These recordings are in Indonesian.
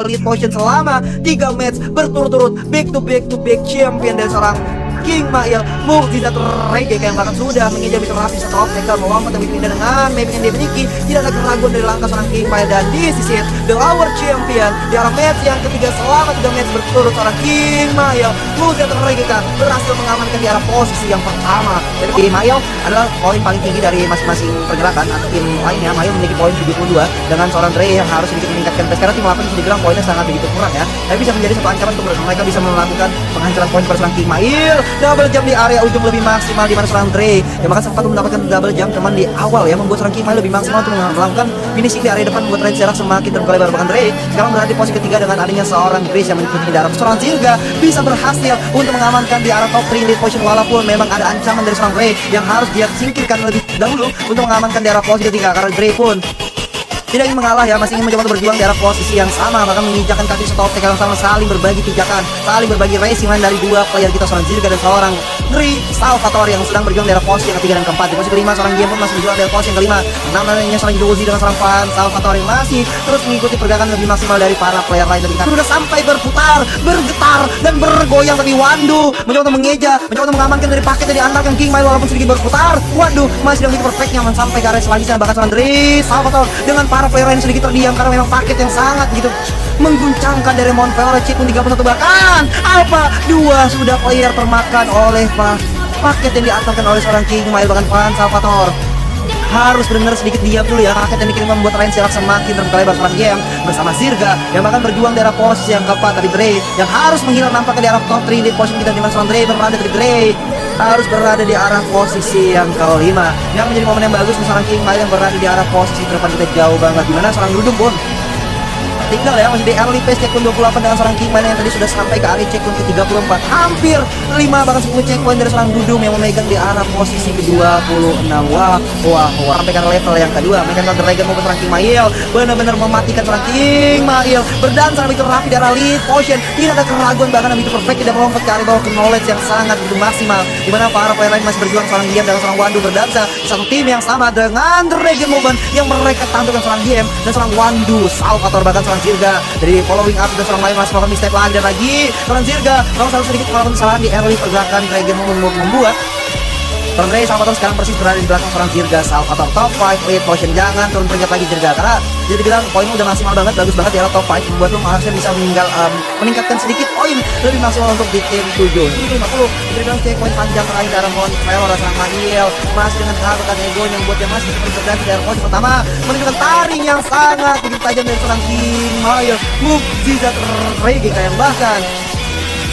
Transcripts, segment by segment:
Elite Potion selama 3 match berturut-turut back to back champion dari seorang King Mail. Mukjizat Reggae yang bahkan sudah menginjak bisa rapi satu obstacle melompat dan pindah dengan mapping yang dia miliki. Tidak ada keraguan dari langkah seorang King Mail, dan di sisi The Hour Champion di arah match yang ketiga selama 3 match berturut seorang King Mail. Mukjizat Reggae berhasil mengamankan di arah posisi yang pertama. Jadi King Mail adalah poin paling tinggi dari masing-masing pergerakan atau tim lainnya. Mail memiliki poin 72 dengan seorang Dre yang harus sedikit meningkatkan pace karena tim 8 bisa dibilang poinnya sangat begitu kurang ya. Tapi bisa menjadi satu ancaman untuk mereka bisa melakukan penghancuran poin pada seorang King Mail. Double jump di area ujung lebih maksimal di mana seorang Dre yang bahkan sempat mendapatkan double jump teman di awal ya, membuat seorang King Mail lebih maksimal untuk melakukan finishing di area depan, membuat range jarak semakin terbuka lebar. Bahkan Dre sekarang berada di posisi ketiga dengan adanya seorang Grace yang mengikuti di arah seorang Zirga bisa berhasil untuk mengamankan di arah top 3 lead position, walaupun memang ada ancaman dari seorang Dre yang harus dia singkirkan lebih dahulu untuk mengamankan di arah posisi ketiga, karena Dre pun tidak ingin mengalah ya, masih ingin mencoba untuk berjuang di arah posisi yang sama, bahkan menginjakan kaki stop yang sama, saling berbagi pijakan, saling berbagi racing line dari dua player kita, seorang Zirga dan seorang Dre Salvatore yang sedang berjuang di arah posisi yang ketiga dan keempat. Di posisi kelima seorang Game pun masih berjuang di arah posisi yang kelima. Namanya seorang Jozi dengan seorang Fan Salvatore masih terus mengikuti pergerakan lebih maksimal dari para player lain. Tapi sudah sampai berputar, bergetar dan bergoyang, tapi Wandu mencoba untuk mengeja, mencoba untuk mengamankan dari paket yang diantarkan King Mail walaupun sedikit berputar. Wandu masih begitu perfectnya sampai ke area selanjutnya, bahkan seorang Dre Salvatore dengan para player lain sedikit terdiam karena memang paket yang sangat gitu mengguncangkan dari Mount Valor. Chip pun 31, bahkan Alpha 2 sudah player termakan oleh paket yang diantarkan oleh seorang King Mail. Bahkan Fan Salvatore harus benar sedikit diam dulu ya, paket yang dikirim membuat range jarak semakin terbuka lebar. Seorang Game bersama Zirga yang bahkan berjuang di arah posisi yang keempat, tapi Dre yang harus menghilang nampaknya di arah top 3 lead position kita, dimana seorang Dre berada di harus berada di arah posisi yang kelima, yang menjadi momen yang bagus seorang King Mail yang berada di arah posisi depan kita jauh banget, dimana seorang Dudung pun tinggal ya masih di early phase checkpoint 28 dengan seorang King Mail yang tadi sudah sampai ke area checkpoint ke 34, hampir 5 bahkan 10 checkpoint dari seorang Dudung yang memegang di arah posisi ke 26. Wah sampai ke level yang kedua. Mechanical Dragon maupun seorang King Mail benar-benar mematikan seorang King Mail, berdansa begitu rapi di arah lead potion, tidak ada keraguan, bahkan begitu perfect, tidak melompat ke area bawah ke knowledge yang sangat begitu maksimal, dimana para player lain masih berjuang. Seorang Game dan seorang Wandu berdansa di satu tim yang sama dengan Dragon Movement yang mereka tampilkan seorang Game dan seorang Wandu Salvatore, bahkan seorang Zirga dari following up dan seorang lain masih melakukan mistake lagi dan lagi. Seorang Zirga kalau salah sedikit melakukan kesalahan di early pergerakan Dragon membuat seorang Dre Salvatore sekarang persis berada di belakang seorang Zirga Salvatore. Top 5 lead position, jangan turun peringkat lagi Zirga, karena jadi bilang poinmu udah maksimal banget, bagus banget di arah top 5, membuat lo harusnya bisa meningkatkan sedikit poin lebih maksimal untuk di tim 7. Ini 50 jadi bilang checkpoint panjang terakhir dari Mount Valor seorang Mail masih dengan kehangatan ego yang buat dia masih berprestasi dari posisi pertama, menunjukkan taring yang sangat begitu tajam dari seorang King Mail. Mukjizat Reggae yang bahkan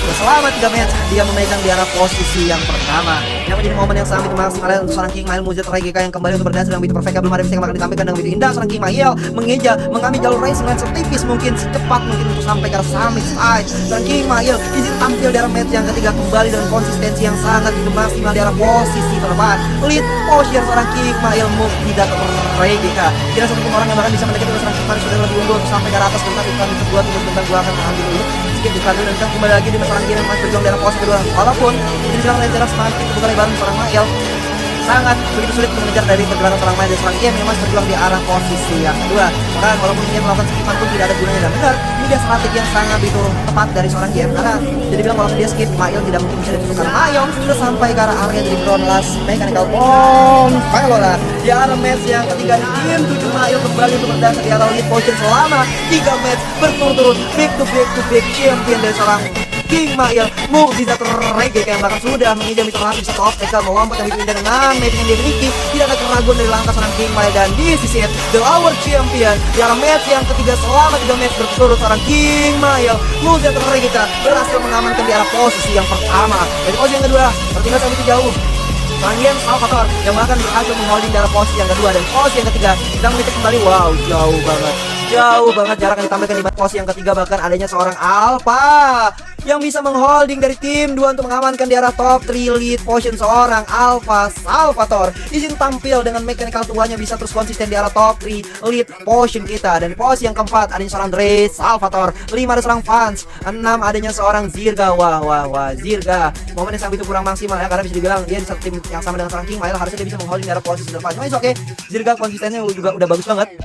selama 3 match dia memegang di arah posisi yang pertama, yang menjadi momen yang sangat maksimal untuk seorang King Mail. Mukjizat Reggae yang kembali untuk berdansa dengan begitu perfect, belum ada yang bakal ditampilkan dengan begitu indah. Seorang King Mail mengeja, mengambil jalur racing line setipis mungkin, secepat mungkin untuk sampai ke arah summit side. Seorang King Mail izin tampil di arah match yang ketiga kembali dengan konsistensi yang sangat begitu maksimal di arah posisi terdepan. Lead posture seorang King Mail. Mukjizat Reggae tidak satu pun orang yang bahkan bisa mendekati seorang King Mail sudah lebih unggul untuk sampai ke atas. Bentar kedua bentar gua akan mengambil dulu sedikit di kandung dan kembali lagi di seorang Game yang masih berjuang di arah posisi kedua, walaupun ini bilang range jarak semakin terbuka lebar. Seorang Mail sangat begitu sulit untuk mengejar dari pergerakan seorang Mail dari seorang Game yang masih berjuang di arah posisi yang kedua. Bahkan walaupun dia melakukan skipan pun tidak ada gunanya, dan benar ini dia strategi yang sangat begitu tepat dari seorang Game, karena jadi bilang walaupun dia skip Mail tidak mungkin bisa ditentukan. Mail sudah sampai ke arah area dari ground last mechanical bomb Valor di arah match yang ketiga di tim 7. Mail kembali untuk berdansa di arah lead position selama 3 match berturut-turut back to back champion dari seorang King Mail. Mukjizat Reggae yang bahkan sudah menginjak rapi satu obstacle melompat yang pindah dengan mapping yang dia miliki, tidak ada keraguan dari langkah seorang King Mail. Dan di sisi The Hour Champion di arah match yang ketiga selama 3 match berturut seorang King Mail. Mukjizat Reggae berhasil mengamankan di arah posisi yang pertama. Dari posisi yang kedua tertinggal sampai jauh seorang Game Salvatore yang bahkan berhasil mengholding di arah posisi yang kedua, dan posisi yang ketiga sedang menitik kembali. Wow, jauh banget jarak yang ditampilkan di posisi yang ketiga. Bahkan adanya seorang Alpha yang bisa mengholding dari tim 2 untuk mengamankan di arah top 3 lead position. Seorang Alpha Salvatore izin tampil dengan mechanical tuanya bisa terus konsisten di arah top 3 lead position kita. Dan di posisi yang keempat adanya seorang Dre Salvatore, 5 ada seorang Fans, 6 adanya seorang Zirga. Wah Zirga momennya sampai itu kurang maksimal ya, karena bisa dibilang dia di satu tim yang sama dengan seorang King Mail, harusnya dia bisa mengholding di arah posisi depan. Cuma oke, Zirga konsistennya juga udah bagus banget.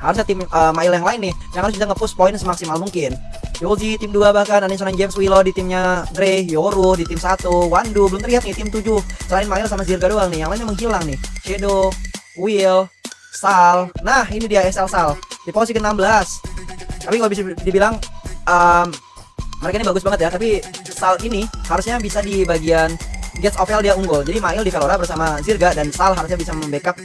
harusnya tim Mail yang lain nih yang harus bisa nge-push poin semaksimal mungkin. Yoji tim 2 bahkan ada Sonan James Willow di timnya Dre, Yoru di tim 1, Wandu belum terlihat nih tim 7 selain Mail sama Zirga doang nih, yang lainnya menghilang nih. Shadow, Will, Sal. Nah, ini dia SL Sal di posisi ke-16. Tapi kalau bisa dibilang mereka ini bagus banget ya, tapi Sal ini harusnya bisa di bagian Gates of Hell dia unggul. Jadi Mail di Velora bersama Zirga dan Sal harusnya bisa membackup